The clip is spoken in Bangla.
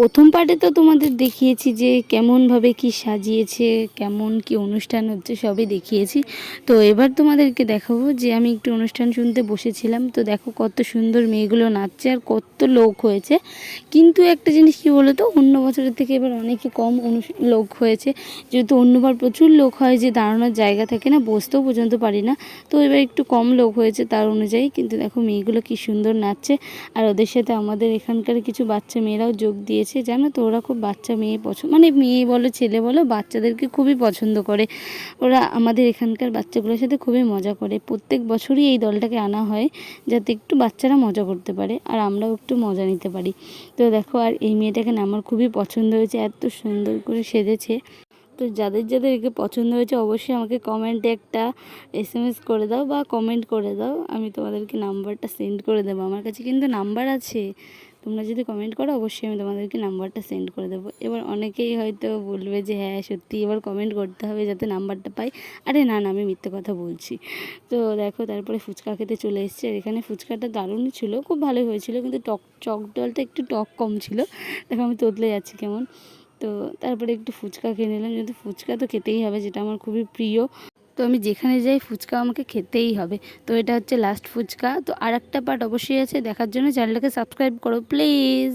প্রথম পার্টে তো তোমাদের দেখিয়েছি যে কেমনভাবে কি সাজিয়েছে, কেমন কি অনুষ্ঠান হচ্ছে সবই দেখিয়েছি। তো এবার তোমাদেরকে দেখাবো যে আমি একটু অনুষ্ঠান শুনতে বসেছিলাম। তো দেখো কত সুন্দর মেয়েগুলো নাচছে আর কত লোক হয়েছে। কিন্তু একটা জিনিস কী বলো তো, অন্য বছরের থেকে এবার অনেকে কম লোক হয়েছে। যেহেতু অন্যবার প্রচুর লোক হয়, যে দাঁড়ানোর জায়গা থাকে না, বসতেও পর্যন্ত পারি না। তো এবার একটু কম লোক হয়েছে তার অনুযায়ী। কিন্তু দেখো মেয়েগুলো কি সুন্দর নাচছে। আর ওদের সাথে আমাদের এখানকার কিছু বাচ্চা মেয়েরাও যোগ দিয়েছে। জানো তো, ওরা খুব বাচ্চা মেয়ে পছন্দ, মানে মেয়ে বলো ছেলে বলো, বাচ্চাদেরকে খুবই পছন্দ করে। ওরা আমাদের এখানকার বাচ্চাগুলোর সাথে খুবই মজা করে। প্রত্যেক বছরই এই দলটাকে আনা হয় যাতে একটু বাচ্চারা মজা করতে পারে আর আমরাও একটু মজা নিতে পারি। তো দেখো, আর এই মেয়েটাকে না আমার খুবই পছন্দ হয়েছে, এত সুন্দর করে সেজেছে। তো যাদের যাদের একে পছন্দ হয়েছে অবশ্যই আমাকে কমেন্টে একটা এসএমএস করে দাও বা কমেন্ট করে দাও, আমি তোমাদেরকে নাম্বারটা সেন্ড করে দেবো। আমার কাছে কিন্তু নাম্বার আছে, তোমরা যদি কমেন্ট করো অবশ্যই আমি তোমাদেরকে নাম্বারটা সেন্ড করে দেবো। এবার অনেকেই হয়তো বলবে যে হ্যাঁ সত্যি এবার কমেন্ট করতে হবে যাতে নাম্বারটা পাই। আরে না না, আমি মিথ্যে কথা বলছি। তো দেখো, তারপরে ফুচকা খেতে চলে এসেছে। আর এখানে ফুচকাটা দারুণই ছিল, খুব ভালোই হয়েছিল, কিন্তু চক ডলটা একটু টক কম ছিল। দেখো আমি তোতলে যাচ্ছি কেমন। তো তারপরে একটু ফুচকা খেয়ে নিলাম, যেহেতু ফুচকা তো খেতেই হবে, যেটা আমার খুবই প্রিয়। তো আমি যেখানে যাই ফুচকা আমাকে খেতেই হবে। তো এটা হচ্ছে লাস্ট ফুচকা। তো আর একটা পার্ট অবশ্যই আছে দেখার জন্য, চ্যানেলটাকে সাবস্ক্রাইব করো প্লিজ।